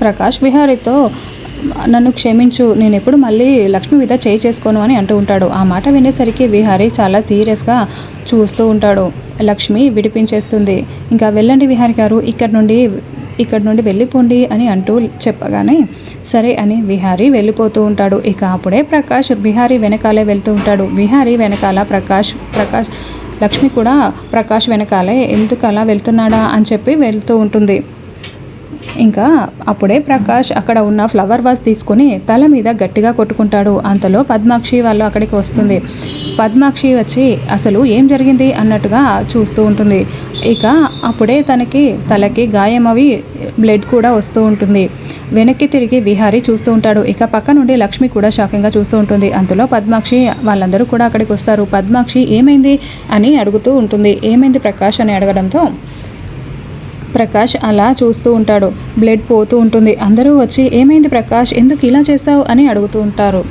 ప్రకాష్ విహారీతో నన్ను క్షమించు, నేను ఎప్పుడు మళ్ళీ లక్ష్మి మీద చేయి చేసుకోను అని అంటూ ఉంటాడు. ఆ మాట వినేసరికి విహారీ చాలా సీరియస్గా చూస్తూ ఉంటాడు. లక్ష్మి విడిపించేస్తుంది. ఇంకా వెళ్ళండి విహారీ గారు, ఇక్కడ నుండి వెళ్ళిపోండి అని అంటూ చెప్పగానే సరే అని విహారీ వెళ్ళిపోతూ ఉంటాడు. ఇక అప్పుడే ప్రకాష్ విహారీ వెనకాలే వెళ్తూ ఉంటాడు. విహారీ వెనకాల ప్రకాష్ లక్ష్మి కూడా ప్రకాష్ వెనకాలే ఎందుకు అలా వెళ్తున్నాడా అని చెప్పి వెళ్తూ ఉంటుంది. ఇంకా అప్పుడే ప్రకాష్ అక్కడ ఉన్న ఫ్లవర్ వాస్ తీసుకొని తల మీద గట్టిగా కొట్టుకుంటాడు. అంతలో పద్మాక్షి వాళ్ళు అక్కడికి వస్తుంది. పద్మాక్షి వచ్చి అసలు ఏం జరిగింది అన్నట్టుగా చూస్తూ ఉంటుంది. ఇక అప్పుడే తలకి గాయమవి బ్లడ్ కూడా వస్తూ ఉంటుంది. వెనక్కి తిరిగి విహారీ చూస్తూ ఉంటాడు. ఇక పక్క నుండి లక్ష్మి కూడా షాకింగ్గా చూస్తూ ఉంటుంది. అంతలో పద్మాక్షి వాళ్ళందరూ కూడా అక్కడికి వస్తారు. పద్మాక్షి ఏమైంది అని అడుగుతూ ఉంటుంది. ఏమైంది ప్రకాష్ అని అడగడంతో ప్రకాష్ అలా చూస్తూ ఉంటాడు. బ్లడ్ పోతూ ఉంటుంది. అందరూ వచ్చి ఏమైంది ప్రకాష్, ఎందుకు ఇలా చేసావు అని అడుగుతూ ఉంటారు.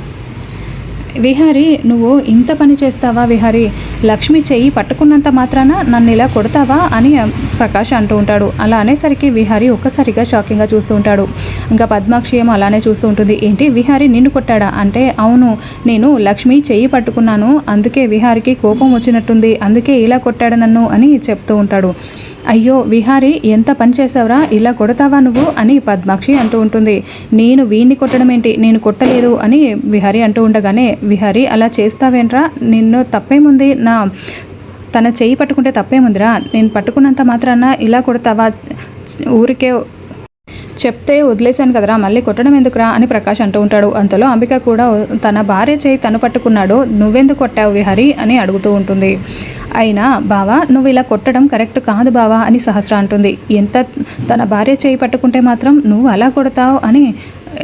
విహారీ, నువ్వు ఇంత పని చేస్తావా విహారీ, లక్ష్మి చెయ్యి పట్టుకున్నంత మాత్రాన నన్ను ఇలా కొడతావా అని ప్రకాష్ అంటూ ఉంటాడు. అలా అనేసరికి విహారీ ఒక్కసారిగా షాకింగ్గా చూస్తూ ఉంటాడు. ఇంకా పద్మాక్షి ఏమో అలానే చూస్తూ ఉంటుంది. ఏంటి విహారీ నిన్ను కొట్టాడా అంటే, అవును నేను లక్ష్మి చెయ్యి పట్టుకున్నాను, అందుకే విహారీకి కోపం వచ్చినట్టుంది, అందుకే ఇలా కొట్టాడు నన్ను అని చెప్తూ ఉంటాడు. అయ్యో విహారీ ఎంత పని చేసావురా, ఇలా కొడతావా నువ్వు అని పద్మాక్షి అంటూ ఉంటుంది. నేను వీడిని కొట్టడం ఏంటి, నేను కొట్టలేదు అని విహారీ అంటూ ఉండగానే విహారీ అలా చేస్తావేంట్రా, నిన్ను తప్పేముంది, తన చెయ్యి పట్టుకుంటే తప్పేముందిరా, నేను పట్టుకున్నంత మాత్రాన ఇలా కొడతావా, ఊరికే చెప్తే వదిలేశాను కదరా, మళ్ళీ కొట్టడం ఎందుకురా అని ప్రకాష్ అంటూ ఉంటాడు. అంతలో అంబిక కూడా తన భార్య చేయి తను పట్టుకున్నాడు, నువ్వెందుకు కొట్టావు విహారీ అని అడుగుతూ ఉంటుంది. అయినా బావా నువ్వు ఇలా కొట్టడం కరెక్ట్ కాదు బావా అని సహస్ర అంటుంది. తన భార్య చేయి పట్టుకుంటే మాత్రం నువ్వు అలా కొడతావు అని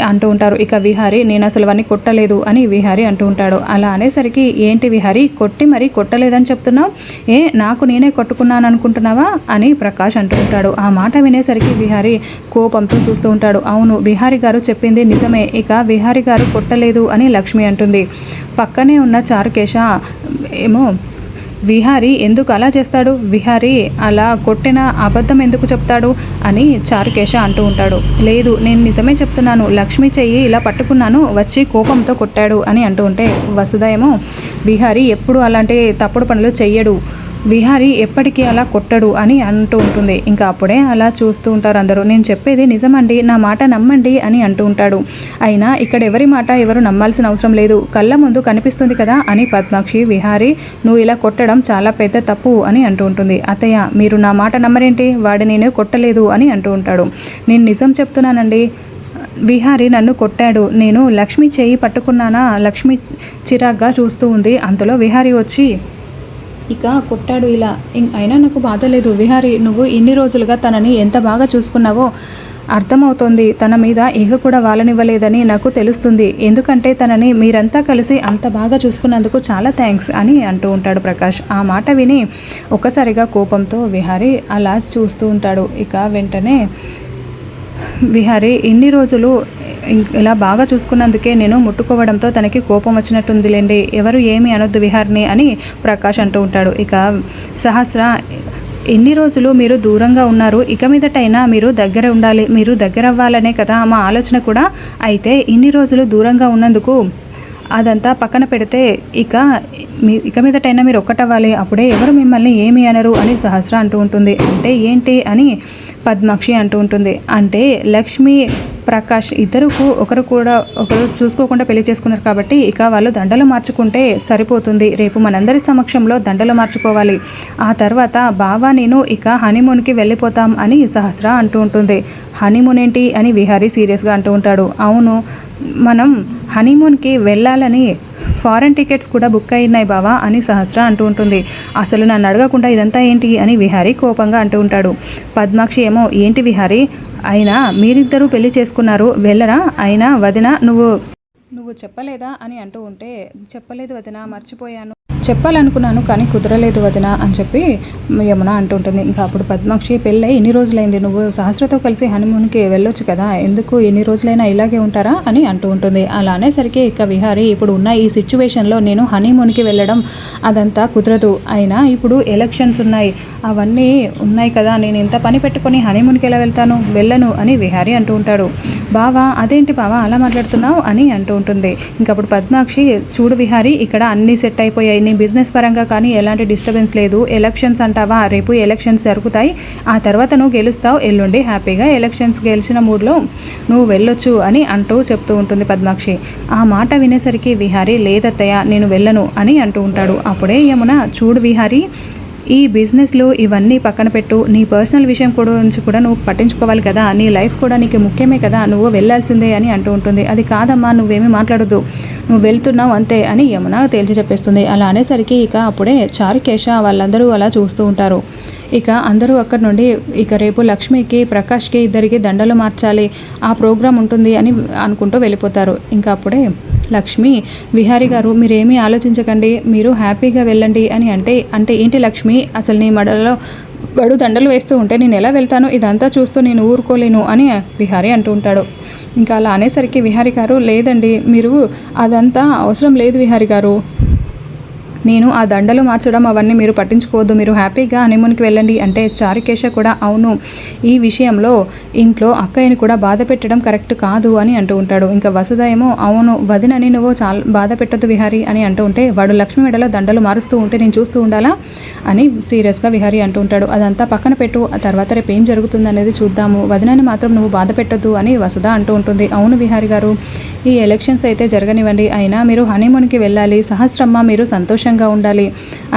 అంటూ ఉంటారు. ఇక విహారీ నేను అసలు అవన్నీ కొట్టలేదు అని విహారీ అంటూ ఉంటాడు. అలా అనేసరికి ఏంటి విహారీ కొట్టి మరీ కొట్టలేదని చెప్తున్నావు, నాకు నేనే కొట్టుకున్నాను అనుకుంటున్నావా అని ప్రకాష్ అంటూ ఉంటాడు. ఆ మాట వినేసరికి విహారీ కోపంతో చూస్తూ ఉంటాడు. అవును విహారీ గారు చెప్పింది నిజమే, ఇక విహారీ గారు కొట్టలేదు అని లక్ష్మి అంటుంది. పక్కనే ఉన్న చారుకేశ ఏమో విహారీ ఎందుకు అలా చేస్తాడు, విహారీ అలా కొట్టిన అబద్ధం ఎందుకు చెప్తాడు అని చారుకేశ అంటూ ఉంటాడు. లేదు నేను నిజమే చెప్తున్నాను, లక్ష్మి చెయ్యి ఇలా పట్టుకున్నాను, వచ్చి కోపంతో కొట్టాడు అని అంటూ ఉంటే వసుధ ఏమో విహారీ ఎప్పుడు అలాంటి తప్పుడు పనులు చెయ్యడు, విహారీ ఎప్పటికీ అలా కొట్టడు అని అంటూ ఉంటుంది. ఇంకా అప్పుడే అలా చూస్తూ ఉంటారు అందరూ. నేను చెప్పేది నిజమండి, నా మాట నమ్మండి అని అంటూ ఉంటాడు. అయినా ఇక్కడ ఎవరి మాట ఎవరు నమ్మాల్సిన అవసరం లేదు, కళ్ళ ముందు కనిపిస్తుంది కదా అని పద్మాక్షి విహారీ నువ్వు ఇలా కొట్టడం చాలా పెద్ద తప్పు అని అంటూ ఉంటుంది. అత్తయ్య మీరు నా మాట నమ్మరేంటి, వాడు నేను కొట్టలేదు అని అంటూ ఉంటాడు. నేను నిజం చెప్తున్నానండి, విహారీ నన్ను కొట్టాడు, నేను లక్ష్మి చేయి పట్టుకున్నానా, లక్ష్మి చిరాగ్గా చూస్తూ ఉంది. అంతలో విహారీ వచ్చి ఇక కొట్టాడు ఇలా, అయినా నాకు బాధ లేదు విహారీ, నువ్వు ఇన్ని రోజులుగా తనని ఎంత బాగా చూసుకున్నావో అర్థమవుతోంది, తన మీద ఈగ కూడా వాలనివ్వలేదని నాకు తెలుస్తుంది, ఎందుకంటే తనని మీరంతా కలిసి అంత బాగా చూసుకున్నందుకు చాలా థ్యాంక్స్ అని అంటూ ఉంటాడు ప్రకాష్. ఆ మాట విని ఒక్కసారిగా కోపంతో విహారీ అలా చూస్తూ ఉంటాడు. ఇక వెంటనే విహారీ ఇన్ని రోజులు ఇలా బాగా చూసుకున్నందుకే నేను ముట్టుకోవడంతో తనకి కోపం వచ్చినట్టుందిలేండి, ఎవరు ఏమీ అనొద్దు విహారిని అని ప్రకాష్ అంటూ ఉంటాడు. ఇక సహస్ర ఎన్ని రోజులు మీరు దూరంగా ఉన్నారు, ఇక మీదటైనా మీరు దగ్గర ఉండాలి, మీరు దగ్గర అవ్వాలనే కదా మా ఆలోచన కూడా, అయితే ఇన్ని రోజులు దూరంగా ఉన్నందుకు అదంతా పక్కన పెడితే ఇక మీదటైనా మీరు ఒక్కటవ్వాలి, అప్పుడే ఎవరు మిమ్మల్ని ఏమి అనరు అని సహస్ర అంటూ ఉంటుంది. అంటే ఏంటి అని పద్మాక్షి అంటూ ఉంటుంది. అంటే లక్ష్మి ప్రకాష్ ఒకరు చూసుకోకుండా పెళ్లి చేసుకున్నారు కాబట్టి ఇక వాళ్ళు దండలు మార్చుకుంటే సరిపోతుంది, రేపు మనందరి సమక్షంలో దండలు మార్చుకోవాలి, ఆ తర్వాత బావా నేను ఇక హనీమూన్కి వెళ్ళిపోతాం అని సహస్ర అంటూ ఉంటుంది. హనీమూన్ ఏంటి అని విహారీ సీరియస్గా అంటూ ఉంటాడు. అవును మనం హనీమూన్కి వెళ్ళాలని ఫారెన్ టికెట్స్ కూడా బుక్ అయినాయి బావా అని సహస్ర అంటూ ఉంటుంది. అసలు నన్ను అడగకుండా ఇదంతా ఏంటి అని విహారీ కోపంగా అంటూ ఉంటాడు. పద్మాక్షి ఏమో ఏంటి విహారీ, అయినా మీరిద్దరూ పెళ్లి చేసుకున్నారు వెళ్ళరా, అయినా వదిన నువ్వు చెప్పలేదా అని అంటూ ఉంటే చెప్పలేదు వదిన, మర్చిపోయాను, చెప్పాలనుకున్నాను కానీ కుదరలేదు వదిన అని చెప్పి యమున అంటుంటుంది. ఇంకా అప్పుడు పద్మాక్షి పెళ్ళై ఎన్ని రోజులైంది, నువ్వు సహస్రతో కలిసి హనీమూన్కి వెళ్ళొచ్చు కదా, ఎందుకు ఎన్ని రోజులైనా ఇలాగే ఉంటారా అని అంటూ ఉంటుంది. అలా అనేసరికి ఇక విహారీ ఇప్పుడు ఉన్న ఈ సిచ్యువేషన్లో నేను హనీమూన్కి వెళ్ళడం అదంతా కుదరదు, అయినా ఇప్పుడు ఎలక్షన్స్ ఉన్నాయి, అవన్నీ ఉన్నాయి కదా, నేను ఇంత పని పెట్టుకొని హనీమూన్కి ఎలా వెళ్ళను అని విహారీ అంటూ ఉంటాడు. బావా అదేంటి బావా అలా మాట్లాడుతున్నావు అని అంటూ ఉంటుంది. ఇంకప్పుడు పద్మాక్షి, చూడు విహారీ, ఇక్కడ అన్నీ సెట్ అయిపోయాయి. నీ బిజినెస్ పరంగా కానీ ఎలాంటి డిస్టర్బెన్స్ లేదు. ఎలక్షన్స్ అంటావా, రేపు ఎలక్షన్స్ జరుగుతాయి, ఆ తర్వాత నువ్వు గెలుస్తావు, ఎల్లుండి హ్యాపీగా ఎలక్షన్స్ గెలిచిన మూడ్లో నువ్వు వెళ్ళొచ్చు అని అంటూ చెప్తూ ఉంటుంది పద్మాక్షి. ఆ మాట వినేసరికి విహారీ, లేదత్తయ్య నేను వెళ్ళను అని అంటూ ఉంటాడు. అప్పుడే యమున, చూడు విహారీ, ఈ బిజినెస్లో ఇవన్నీ పక్కన పెట్టు, నీ పర్సనల్ విషయం గురించి కూడా నువ్వు పట్టించుకోవాలి కదా, నీ లైఫ్ కూడా నీకు ముఖ్యమే కదా, నువ్వు వెళ్ళాల్సిందే అని అంటూ ఉంటుంది. అది కాదమ్మా, నువ్వేమీ మాట్లాడొద్దు, నువ్వు వెళ్తున్నావు అంతే అని యమున తేల్చి చెప్పేస్తుంది. అలా అనేసరికి ఇక అప్పుడే చారుకేశ వాళ్ళందరూ అలా చూస్తూ ఉంటారు. ఇక అందరూ అక్కడి నుండి ఇక రేపు లక్ష్మికి, ప్రకాష్కి ఇద్దరికి దండలు మార్చాలి, ఆ ప్రోగ్రాం ఉంటుంది అని అనుకుంటూ వెళ్ళిపోతారు. ఇంకా అప్పుడే లక్ష్మి, విహారీ గారు మీరేమీ ఆలోచించకండి, మీరు హ్యాపీగా వెళ్ళండి అని అంటే ఏంటి లక్ష్మి, అసలు నీ మెడలో బడు దండలు వేస్తూ ఉంటే నేను ఎలా వెళ్తాను, ఇదంతా చూస్తూ నేను ఊరుకోలేను అని విహారీ అంటూ ఉంటాడు. ఇంకా అలా అనేసరికి విహారీ గారు, లేదండి, మీరు అదంతా అవసరం లేదు విహారీ గారు, నేను ఆ దండలు మార్చడం అవన్నీ మీరు పట్టించుకోవద్దు, మీరు హ్యాపీగా హనీమూన్కి వెళ్ళండి అంటే చారుకేశ కూడా అవును, ఈ విషయంలో ఇంట్లో అక్కయ్యని కూడా బాధ పెట్టడం కరెక్ట్ కాదు అని అంటూ ఉంటాడు. ఇంకా వసుధ ఏమో, అవును వదినని నువ్వు చాలా బాధ పెట్టద్దు విహారీ అని అంటూ ఉంటే, వాడు లక్ష్మి మెడలో దండలు మారుస్తూ ఉంటే నేను చూస్తూ ఉండాలా అని సీరియస్గా విహారీ అంటూ ఉంటాడు. అదంతా పక్కన పెట్టు, ఆ తర్వాత రేపు ఏం జరుగుతుంది అనేది చూద్దాము, వదినని మాత్రం నువ్వు బాధ పెట్టద్దు అని వసుధ అంటూ ఉంటుంది. అవును విహారీ గారు, ఈ ఎలక్షన్స్ అయితే జరగనివ్వండి, అయినా మీరు హనీమూన్కి వెళ్ళాలి, సహస్రమ్మ మీరు సంతోషంగా ఉండాలి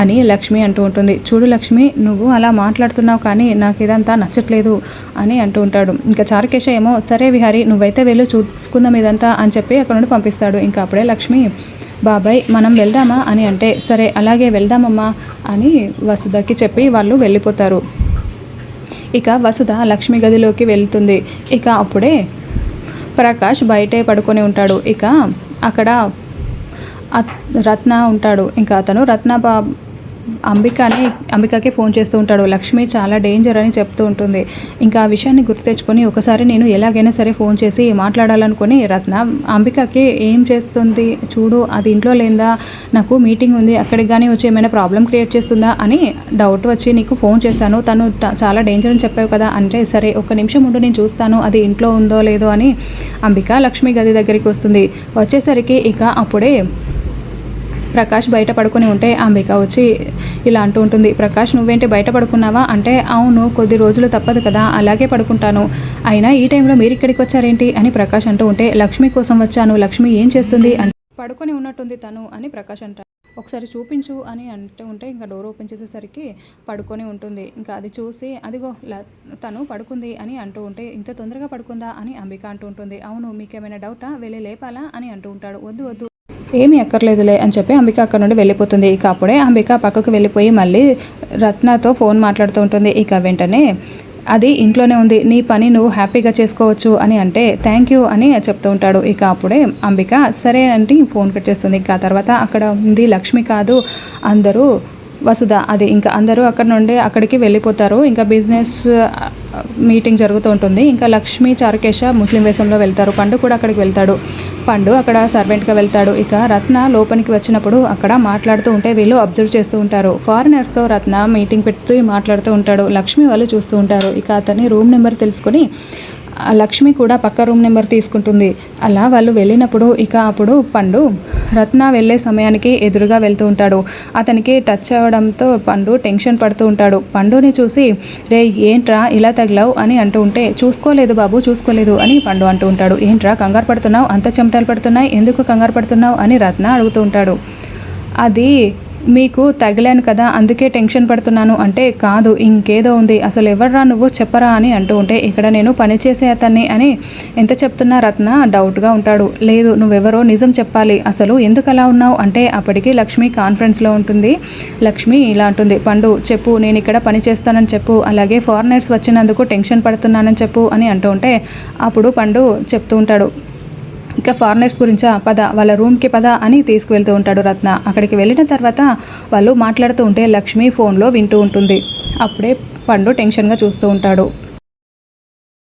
అని లక్ష్మి అంటూ ఉంటుంది. చూడు లక్ష్మి, నువ్వు అలా మాట్లాడుతున్నావు కానీ నాకు ఇదంతా నచ్చట్లేదు అని అంటూ ఉంటాడు. ఇంకా చారుకేశ ఏమో, సరే విహారీ నువ్వైతే వెళ్ళు, చూసుకుందాం ఇదంతా అని చెప్పి అక్కడ నుండి పంపిస్తాడు. ఇంకా అప్పుడే లక్ష్మి, బాబాయ్ మనం వెళ్దామా అని అంటే, సరే అలాగే వెళ్దామమ్మా అని వసుధకి చెప్పి వాళ్ళు వెళ్ళిపోతారు. ఇక వసుధ లక్ష్మి గదిలోకి వెళ్తుంది. ఇక అప్పుడే ప్రకాష్ బయటే పడుకొని ఉంటాడు. ఇక అక్కడ రత్న ఉంటాడు. ఇంకా అతను అంబికకి ఫోన్ చేస్తూ ఉంటాడు. లక్ష్మి చాలా డేంజర్ అని చెప్తూ ఉంటుంది. ఇంకా ఆ విషయాన్ని గుర్తు తెచ్చుకొని ఒకసారి నేను ఎలాగైనా సరే ఫోన్ చేసి మాట్లాడాలనుకుని రత్న అంబికకి, ఏం చేస్తుంది చూడు, అది ఇంట్లో లేదా, నాకు మీటింగ్ ఉంది, అక్కడికి కానీ వచ్చి ఏమైనా ప్రాబ్లం క్రియేట్ చేస్తుందా అని డౌట్ వచ్చి నీకు ఫోన్ చేశాను, తను చాలా డేంజర్ అని చెప్పావు కదా అంటే, సరే ఒక్క నిమిషం ఉండు నేను చూస్తాను అది ఇంట్లో ఉందో లేదో అని అంబిక లక్ష్మి గది దగ్గరికి వస్తుంది. వచ్చేసరికి ఇక అప్పుడే ప్రకాష్ బయట పడుకొని ఉంటే అంబిక వచ్చి ఇలా అంటూ ఉంటుంది. ప్రకాష్ నువ్వేంటి బయట పడుకున్నావా అంటే, అవును కొద్ది రోజులు తప్పదు కదా అలాగే పడుకుంటాను, అయినా ఈ టైంలో మీరు ఇక్కడికి వచ్చారేంటి అని ప్రకాష్ అంటూ ఉంటే, లక్ష్మి కోసం వచ్చాను, లక్ష్మి ఏం చేస్తుంది అని, పడుకొని ఉన్నట్టుంది తను అని ప్రకాష్ అంటాడు. ఒకసారి చూపించు అని అంటూ ఉంటే ఇంకా డోర్ ఓపెన్ చేసేసరికి పడుకొని ఉంటుంది. ఇంకా అది చూసి, అదిగో తను పడుకుంది అని అంటూ ఉంటే, ఇంత తొందరగా పడుకుందా అని అంబిక అంటూ ఉంటుంది. అవును మీకేమైనా డౌటా, వెళ్ళి లేపాలా అని అంటూ ఉంటాడు. వద్దు వద్దు ఏమీ ఎక్కర్లేదులే అని చెప్పి అంబిక అక్కడ నుండి వెళ్ళిపోతుంది. ఇక అప్పుడే అంబిక పక్కకు వెళ్ళిపోయి మళ్ళీ రత్నతో ఫోన్ మాట్లాడుతూ ఉంటుంది. ఇక వెంటనే, అది ఇంట్లోనే ఉంది, నీ పని నువ్వు హ్యాపీగా చేసుకోవచ్చు అని అంటే, థ్యాంక్ యూ అని చెప్తూ ఉంటాడు. ఇక అప్పుడే అంబిక సరే అంటే ఫోన్ కట్ చేస్తుంది. ఇక తర్వాత అక్కడ ఉంది లక్ష్మి కాదు, అందరూ వసుధ, అది ఇంకా అందరూ అక్కడ నుండి అక్కడికి వెళ్ళిపోతారు. ఇంకా బిజినెస్ మీటింగ్ జరుగుతూ ఉంటుంది. ఇంకా లక్ష్మి, చారుకేశ ముస్లిం వేషంలో వెళ్తారు. పండు కూడా అక్కడికి వెళ్తాడు. పండు అక్కడ సర్వెంట్గా వెళ్తాడు. ఇక రత్న లోపలికి వచ్చినప్పుడు అక్కడ మాట్లాడుతూ ఉంటే వీళ్ళు అబ్జర్వ్ చేస్తూ ఉంటారు. ఫారినర్స్తో రత్న మీటింగ్ పెడుతూ మాట్లాడుతూ ఉంటాడు. లక్ష్మి వాళ్ళు చూస్తూ ఉంటారు. ఇక అతని రూమ్ నెంబర్ తెలుసుకొని లక్ష్మి కూడా పక్క రూమ్ నెంబర్ తీసుకుంటుంది. అలా వాళ్ళు వెళ్ళినప్పుడు ఇక అప్పుడు పండు రత్న వెళ్ళే సమయానికి ఎదురుగా వెళ్తూ ఉంటాడు. అతనికి టచ్ అవ్వడంతో పండు టెన్షన్ పడుతూ ఉంటాడు. పండుని చూసి, రే ఏంట్రా ఇలా తగిలావు అని అంటూ ఉంటే, చూసుకోలేదు బాబు చూసుకోలేదు అని పండు అంటూ ఉంటాడు. ఏంట్రా కంగారు పడుతున్నావు, అంత చెమటలు పడుతున్నాయి, ఎందుకు కంగారు పడుతున్నావు అని రత్న అడుగుతూ ఉంటాడు. అది మీకు తగిలాను కదా అందుకే టెన్షన్ పడుతున్నాను అంటే, కాదు ఇంకేదో ఉంది, అసలు ఎవర్రా నువ్వు చెప్పరా అని అంటూ ఉంటే, ఇక్కడ నేను పనిచేసే అతన్ని అని ఎంత చెప్తున్నా రత్న డౌట్గా ఉంటాడు. లేదు నువ్వెవరో నిజం చెప్పాలి, అసలు ఎందుకు అలా ఉన్నావు అంటే, అప్పటికి లక్ష్మి కాన్ఫరెన్స్లో ఉంటుంది. లక్ష్మి ఇలా అంటుంది, పండు చెప్పు, నేను ఇక్కడ పని చేస్తానని చెప్పు, అలాగే ఫారినర్స్ వచ్చినందుకు టెన్షన్ పడుతున్నానని చెప్పు అని అంటూ ఉంటే, అప్పుడు పండు చెప్తూ ఉంటాడు, ఇక ఫారినర్స్ గురించా, పద వాళ్ళ రూమ్కి పద అని తీసుకువెళ్తూ ఉంటాడు రత్న. అక్కడికి వెళ్ళిన తర్వాత వాళ్ళు మాట్లాడుతూ ఉంటే లక్ష్మి ఫోన్లో వింటూ ఉంటుంది. అప్పుడే పండు టెన్షన్గా చూస్తూ ఉంటాడు.